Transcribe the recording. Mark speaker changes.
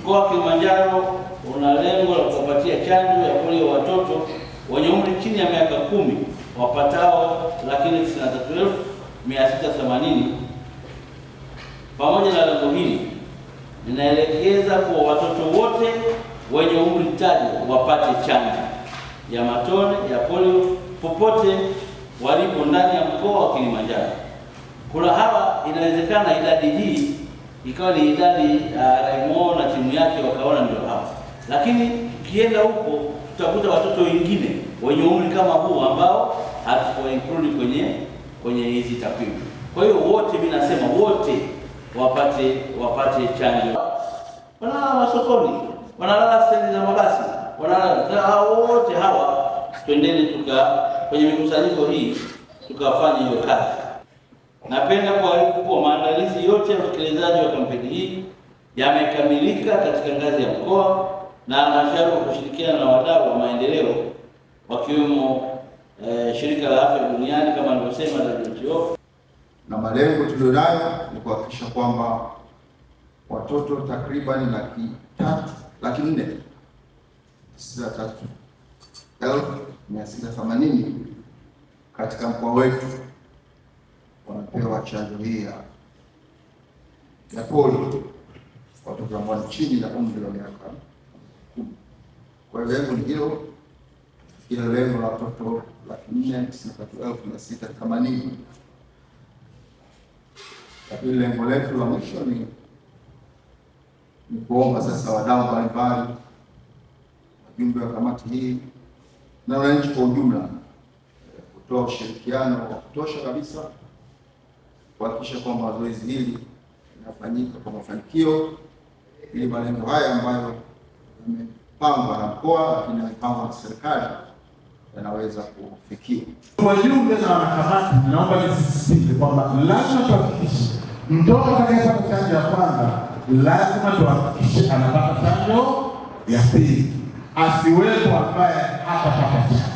Speaker 1: Mkoa wa Kilimanjaro una lengo la kuwapatia chanjo ya polio watoto wenye umri chini ya miaka 10 wapatao 193,680. Pamoja na lengo hili, ninaelekeza kwa watoto wote wenye umri tajwa wapate chanjo ya matone ya polio popote walipo ndani ya mkoa wa Kilimanjaro. Kuna hawa inawezekana idadi hii ikawa ni idadi Raimo na timu yake wakaona ndio hawa, lakini tukienda huko tutakuta watoto wengine wenye umri kama huu ambao hatuko include kwenye hizi takwimu. Kwa hiyo wote, mimi nasema wote wapate chanjo. Wanalala masokoni, wanalala stendi za mabasi, wanalala wote hawa, twendeni kwenye mikusanyiko hii tukafanya hiyo kazi. Napenda kuarifu kuwa maandalizi yote ya utekelezaji wa kampeni hii yamekamilika katika ngazi ya mkoa na halmashauri kwa kushirikiana na wadau wa maendeleo wakiwemo Shirika la Afya Duniani kama nilivyosema, WHO.
Speaker 2: Na malengo tulionayo ni kuhakikisha kwamba watoto takriban 3,63,680 katika mkoa wetu wanapewa chanjo hii ya polio, watoto ambao ni chini na umri wa miaka 10. Kwa hiyo lengo ni hilo, ile lengo la watoto 493,680. Lakini lengo letu la mwisho ni kuomba sasa wadau mbalimbali, wajumbe wa kamati hii na wananchi kwa ujumla kutoa ushirikiano wa kutosha kabisa kuhakikisha kwamba zoezi hili linafanyika kwa mafanikio, ili malengo haya ambayo yamepangwa na mkoa lakini yamepangwa na serikali yanaweza kufikiwa.
Speaker 3: Wajumbe na wanakamati, naomba nisisitize kwamba lazima tuhakikishe mtoto atakayepata chanjo ya kwanza lazima tuhakikishe anapata chanjo ya pili, asiwepo ambaye hatapata chanjo.